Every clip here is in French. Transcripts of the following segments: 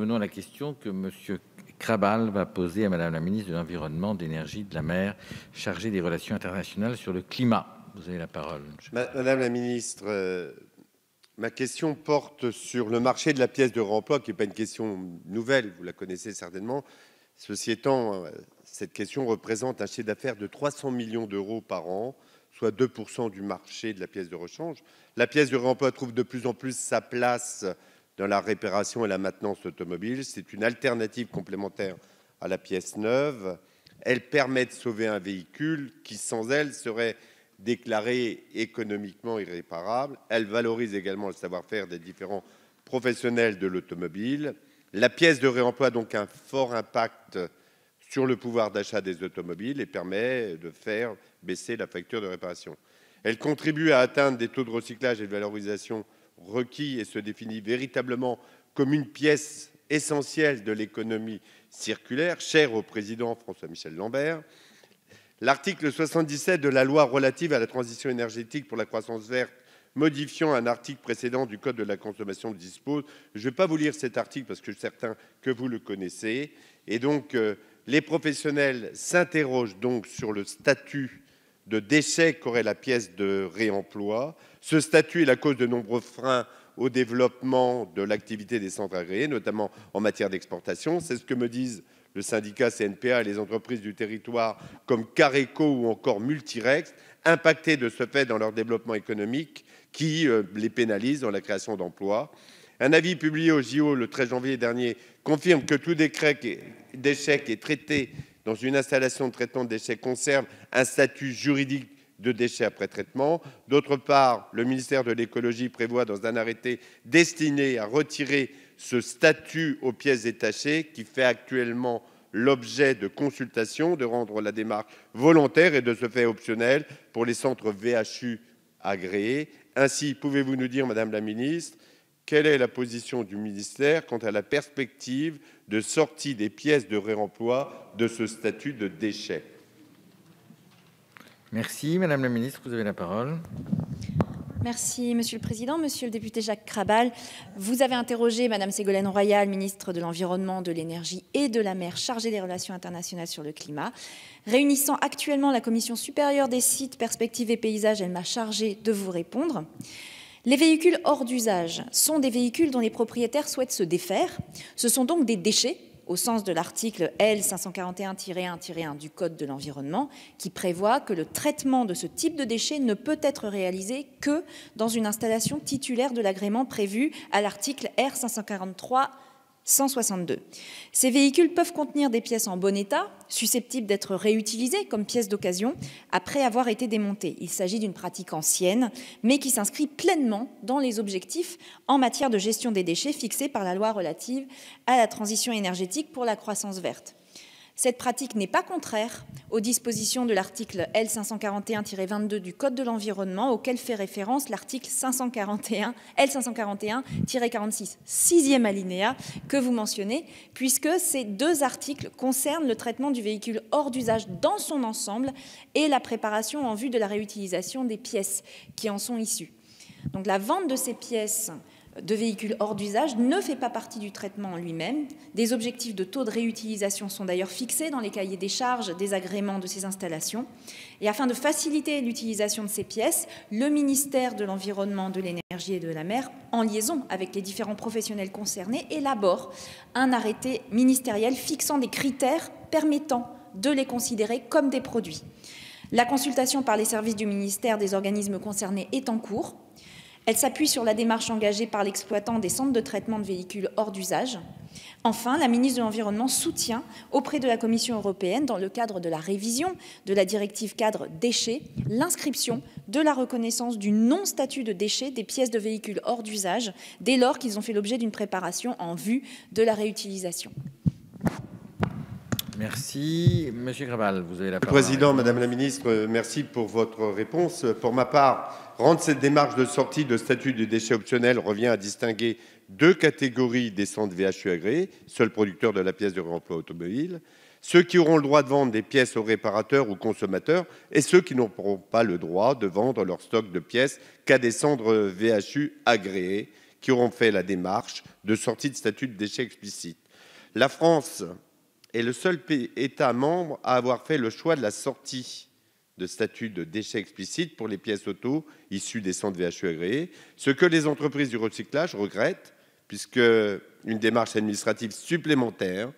venons à la question que M. Krabal va poser à Madame la ministre de l'Environnement, de l'Énergie, de la Mer, chargée des relations internationales sur le climat. Vous avez la parole. Madame la ministre, ma question porte sur le marché de la pièce de réemploi, qui n'est pas une question nouvelle, vous la connaissez certainement. Ceci étant, cette question représente un chiffre d'affaires de 300 millions d'euros par an, soit 2% du marché de la pièce de rechange. La pièce de réemploi trouve de plus en plus sa place dans la réparation et la maintenance automobile. C'est une alternative complémentaire à la pièce neuve. Elle permet de sauver un véhicule qui, sans elle, serait déclaré économiquement irréparable. Elle valorise également le savoir-faire des différents professionnels de l'automobile. La pièce de réemploi a donc un fort impact sur le pouvoir d'achat des automobiles et permet de faire baisser la facture de réparation. Elle contribue à atteindre des taux de recyclage et de valorisation requis et se définit véritablement comme une pièce essentielle de l'économie circulaire, chère au président François-Michel Lambert. L'article 77 de la loi relative à la transition énergétique pour la croissance verte, modifiant un article précédent du Code de la consommation, dispose, je ne vais pas vous lire cet article parce que je suis certain que vous le connaissez, et donc les professionnels s'interrogent donc sur le statut de déchet qu'aurait la pièce de réemploi. Ce statut est la cause de nombreux freins au développement de l'activité des centres agréés, notamment en matière d'exportation. C'est ce que me disent le syndicat CNPA et les entreprises du territoire comme Careco ou encore Multirex, impactés de ce fait dans leur développement économique qui les pénalise dans la création d'emplois. Un avis publié au JO le 13 janvier dernier confirme que tout déchet qui est traité dans une installation de traitement de déchets conserve un statut juridique de déchets après traitement. D'autre part, le ministère de l'écologie prévoit dans un arrêté destiné à retirer ce statut aux pièces détachées qui fait actuellement l'objet de consultations, de rendre la démarche volontaire et de ce fait optionnelle pour les centres VHU agréés. Ainsi, pouvez-vous nous dire, Madame la ministre, quelle est la position du ministère quant à la perspective de sortie des pièces de réemploi de ce statut de déchet? Merci. Madame la ministre, vous avez la parole. Merci, Monsieur le Président. Monsieur le député Jacques Krabal, vous avez interrogé Madame Ségolène Royal, ministre de l'Environnement, de l'Énergie et de la Mer, chargée des relations internationales sur le climat. Réunissant actuellement la Commission supérieure des sites, perspectives et paysages, elle m'a chargée de vous répondre. Les véhicules hors d'usage sont des véhicules dont les propriétaires souhaitent se défaire. Ce sont donc des déchets, au sens de l'article L 541-1-1 du Code de l'environnement, qui prévoit que le traitement de ce type de déchets ne peut être réalisé que dans une installation titulaire de l'agrément prévu à l'article R 543-162. Ces véhicules peuvent contenir des pièces en bon état, susceptibles d'être réutilisées comme pièces d'occasion après avoir été démontées. Il s'agit d'une pratique ancienne, mais qui s'inscrit pleinement dans les objectifs en matière de gestion des déchets fixés par la loi relative à la transition énergétique pour la croissance verte. Cette pratique n'est pas contraire aux dispositions de l'article L 541-22 du Code de l'environnement, auquel fait référence l'article L 541-46, sixième alinéa que vous mentionnez, puisque ces deux articles concernent le traitement du véhicule hors d'usage dans son ensemble et la préparation en vue de la réutilisation des pièces qui en sont issues. Donc la vente de ces pièces de véhicules hors d'usage ne fait pas partie du traitement en lui-même. Des objectifs de taux de réutilisation sont d'ailleurs fixés dans les cahiers des charges des agréments de ces installations. Et afin de faciliter l'utilisation de ces pièces, le ministère de l'Environnement, de l'Énergie et de la Mer, en liaison avec les différents professionnels concernés, élabore un arrêté ministériel fixant des critères permettant de les considérer comme des produits. La consultation par les services du ministère des organismes concernés est en cours. Elle s'appuie sur la démarche engagée par l'exploitant des centres de traitement de véhicules hors d'usage. Enfin, la ministre de l'Environnement soutient auprès de la Commission européenne, dans le cadre de la révision de la directive cadre déchets, l'inscription de la reconnaissance du non-statut de déchets des pièces de véhicules hors d'usage, dès lors qu'ils ont fait l'objet d'une préparation en vue de la réutilisation. Merci. Monsieur Krabal, vous avez la parole. Monsieur le Président, Madame la Ministre, merci pour votre réponse. Pour ma part, rendre cette démarche de sortie de statut de déchet optionnel revient à distinguer deux catégories des centres VHU agréés, seuls producteurs de la pièce de réemploi automobile, ceux qui auront le droit de vendre des pièces aux réparateurs ou consommateurs et ceux qui n'auront pas le droit de vendre leur stock de pièces qu'à des centres VHU agréés qui auront fait la démarche de sortie de statut de déchets explicites. La France est le seul État membre à avoir fait le choix de la sortie de statut de déchets explicites pour les pièces auto issues des centres VHE agréés, ce que les entreprises du recyclage regrettent, puisque une démarche administrative supplémentaire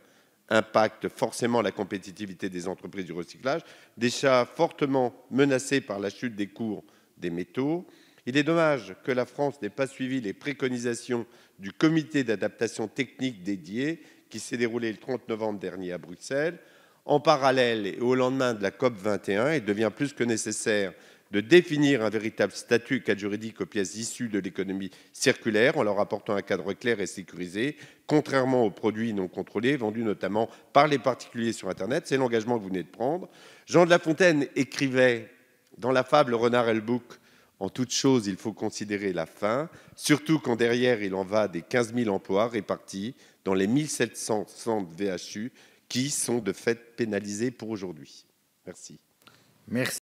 impacte forcément la compétitivité des entreprises du recyclage, déjà fortement menacées par la chute des cours des métaux. Il est dommage que la France n'ait pas suivi les préconisations du comité d'adaptation technique dédié qui s'est déroulé le 30 novembre dernier à Bruxelles. En parallèle et au lendemain de la COP21, il devient plus que nécessaire de définir un véritable statut et cadre juridique aux pièces issues de l'économie circulaire en leur apportant un cadre clair et sécurisé, contrairement aux produits non contrôlés vendus notamment par les particuliers sur Internet. C'est l'engagement que vous venez de prendre. Jean de La Fontaine écrivait dans la fable Renard et le bouc: en toute chose, il faut considérer la fin, surtout quand derrière il en va des 15 000 emplois répartis dans les 1700 centres VHU qui sont de fait pénalisés pour aujourd'hui. Merci. Merci.